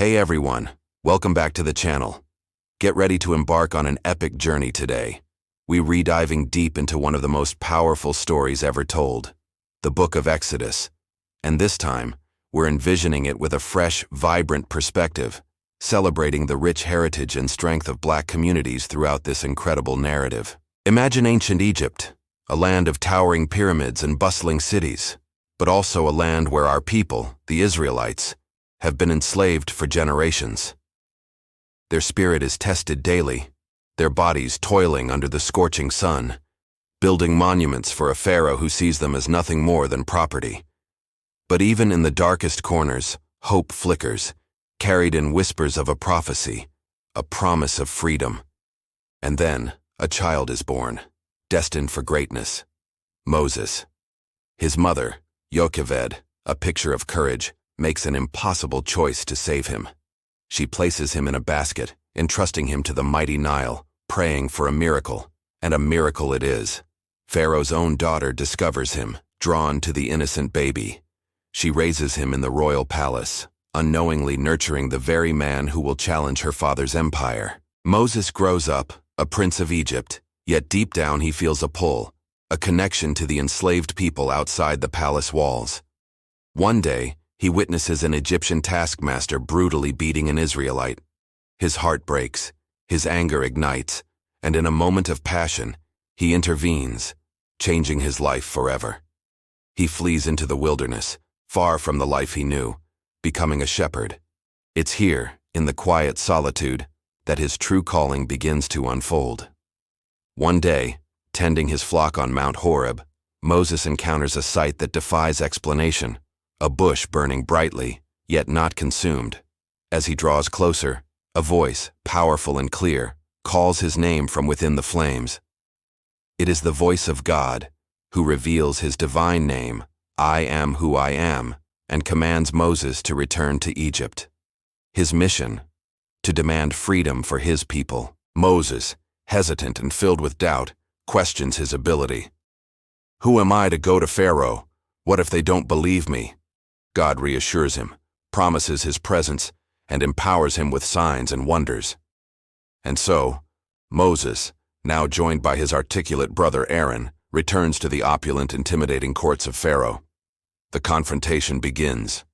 Hey everyone, welcome back to the channel. Get ready to embark on an epic journey today. We're diving deep into one of the most powerful stories ever told, the Book of Exodus. And this time, we're envisioning it with a fresh, vibrant perspective, celebrating the rich heritage and strength of Black communities throughout this incredible narrative. Imagine ancient Egypt, a land of towering pyramids and bustling cities, but also a land where our people, the Israelites, have been enslaved for generations. Their spirit is tested daily, their bodies toiling under the scorching sun, building monuments for a Pharaoh who sees them as nothing more than property. But even in the darkest corners, hope flickers, carried in whispers of a prophecy, a promise of freedom. And then, a child is born, destined for greatness. Moses. His mother, Jochebed, a picture of courage, makes an impossible choice to save him. She places him in a basket, entrusting him to the mighty Nile, praying for a miracle, and a miracle it is. Pharaoh's own daughter discovers him, drawn to the innocent baby. She raises him in the royal palace, unknowingly nurturing the very man who will challenge her father's empire. Moses grows up, a prince of Egypt, yet deep down he feels a pull, a connection to the enslaved people outside the palace walls. One day, he witnesses an Egyptian taskmaster brutally beating an Israelite. His heart breaks, his anger ignites, and in a moment of passion, he intervenes, changing his life forever. He flees into the wilderness, far from the life he knew, becoming a shepherd. It's here, in the quiet solitude, that his true calling begins to unfold. One day, tending his flock on Mount Horeb, Moses encounters a sight that defies explanation. A bush burning brightly, yet not consumed. As he draws closer, a voice, powerful and clear, calls his name from within the flames. It is the voice of God, who reveals his divine name, I am who I am, and commands Moses to return to Egypt. His mission? To demand freedom for his people. Moses, hesitant and filled with doubt, questions his ability. Who am I to go to Pharaoh? What if they don't believe me? God reassures him, promises his presence, and empowers him with signs and wonders. And so, Moses, now joined by his articulate brother Aaron, returns to the opulent, intimidating courts of Pharaoh. The confrontation begins.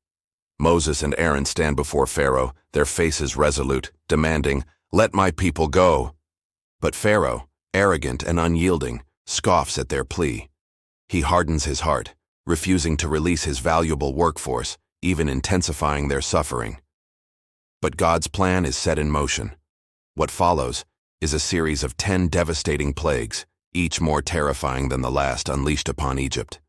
Moses and Aaron stand before Pharaoh, their faces resolute, demanding, "Let my people go." But Pharaoh, arrogant and unyielding, scoffs at their plea. He hardens his heart, refusing to release his valuable workforce, even intensifying their suffering. But God's plan is set in motion. What follows is a series of 10 devastating plagues, each more terrifying than the last unleashed upon Egypt.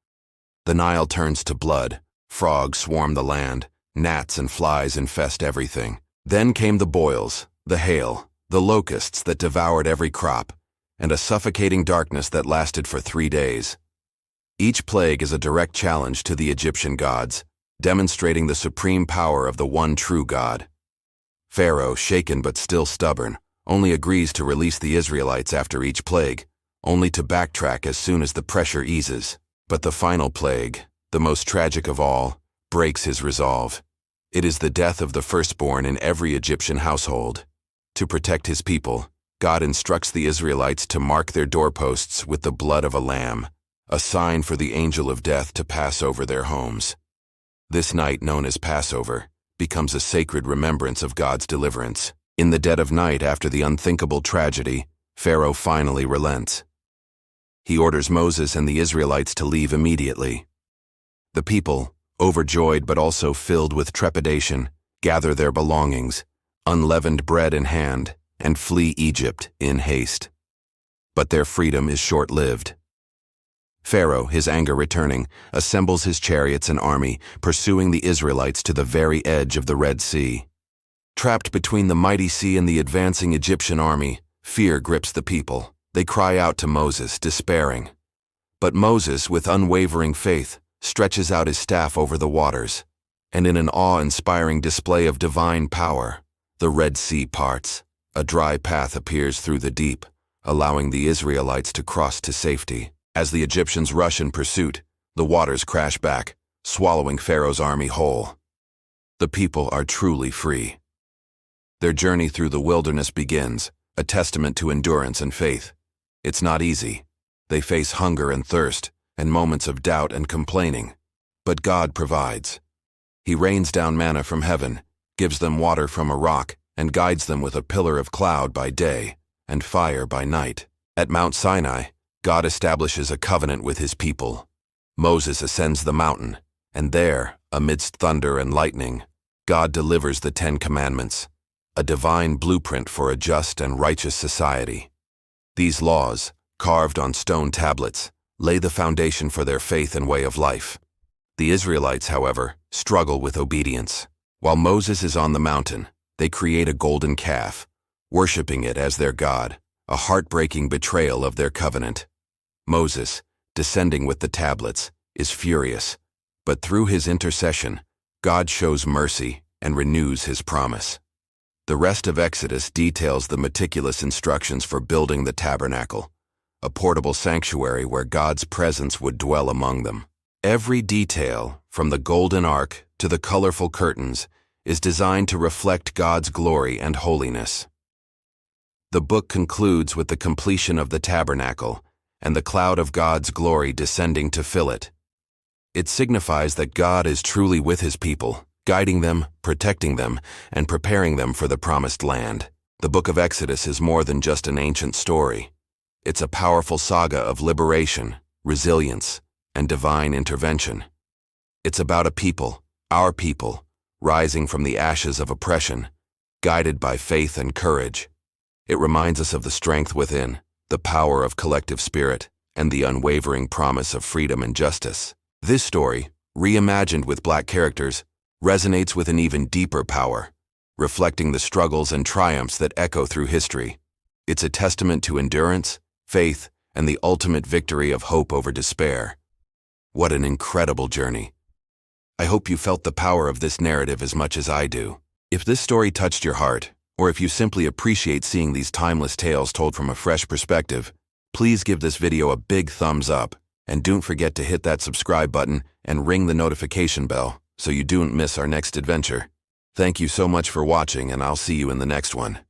The Nile turns to blood, frogs swarm the land, gnats and flies infest everything. Then came the boils, the hail, the locusts that devoured every crop, and a suffocating darkness that lasted for 3 days. Each plague is a direct challenge to the Egyptian gods, demonstrating the supreme power of the one true God. Pharaoh, shaken but still stubborn, only agrees to release the Israelites after each plague, only to backtrack as soon as the pressure eases. But the final plague, the most tragic of all, breaks his resolve. It is the death of the firstborn in every Egyptian household. To protect his people, God instructs the Israelites to mark their doorposts with the blood of a lamb, a sign for the angel of death to pass over their homes. This night, known as Passover, becomes a sacred remembrance of God's deliverance. In the dead of night after the unthinkable tragedy, Pharaoh finally relents. He orders Moses and the Israelites to leave immediately. The people, overjoyed but also filled with trepidation, gather their belongings, unleavened bread in hand, and flee Egypt in haste. But their freedom is short-lived. Pharaoh, his anger returning, assembles his chariots and army, pursuing the Israelites to the very edge of the Red Sea. Trapped between the mighty sea and the advancing Egyptian army, fear grips the people. They cry out to Moses, despairing. But Moses, with unwavering faith, stretches out his staff over the waters, and in an awe-inspiring display of divine power, the Red Sea parts. A dry path appears through the deep, allowing the Israelites to cross to safety. As the Egyptians rush in pursuit, the waters crash back, swallowing Pharaoh's army whole. The people are truly free, Their journey through the wilderness begins, a testament to endurance and faith. It's not easy. They face hunger and thirst, and moments of doubt and complaining. But God provides. He rains down manna from heaven, gives them water from a rock, and guides them with a pillar of cloud by day and fire by night. At Mount Sinai, God establishes a covenant with his people. Moses ascends the mountain, and there, amidst thunder and lightning, God delivers the 10 Commandments, a divine blueprint for a just and righteous society. These laws, carved on stone tablets, lay the foundation for their faith and way of life. The Israelites, however, struggle with obedience. While Moses is on the mountain, they create a golden calf, worshiping it as their God, a heartbreaking betrayal of their covenant. Moses, descending with the tablets, is furious, but through his intercession, God shows mercy and renews his promise. The rest of Exodus details the meticulous instructions for building the tabernacle, a portable sanctuary where God's presence would dwell among them. Every detail, from the golden ark to the colorful curtains, is designed to reflect God's glory and holiness. The book concludes with the completion of the tabernacle and the cloud of God's glory descending to fill it. It signifies that God is truly with his people, guiding them, protecting them, and preparing them for the promised land. The book of Exodus is more than just an ancient story. It's a powerful saga of liberation, resilience, and divine intervention. It's about a people, our people, rising from the ashes of oppression, guided by faith and courage. It reminds us of the strength within, the power of collective spirit, and the unwavering promise of freedom and justice. This story, reimagined with Black characters, resonates with an even deeper power, reflecting the struggles and triumphs that echo through history. It's a testament to endurance, faith, and the ultimate victory of hope over despair. What an incredible journey. I hope you felt the power of this narrative as much as I do. If this story touched your heart, or if you simply appreciate seeing these timeless tales told from a fresh perspective, please give this video a big thumbs up, and don't forget to hit that subscribe button and ring the notification bell so you don't miss our next adventure. Thank you so much for watching, and I'll see you in the next one.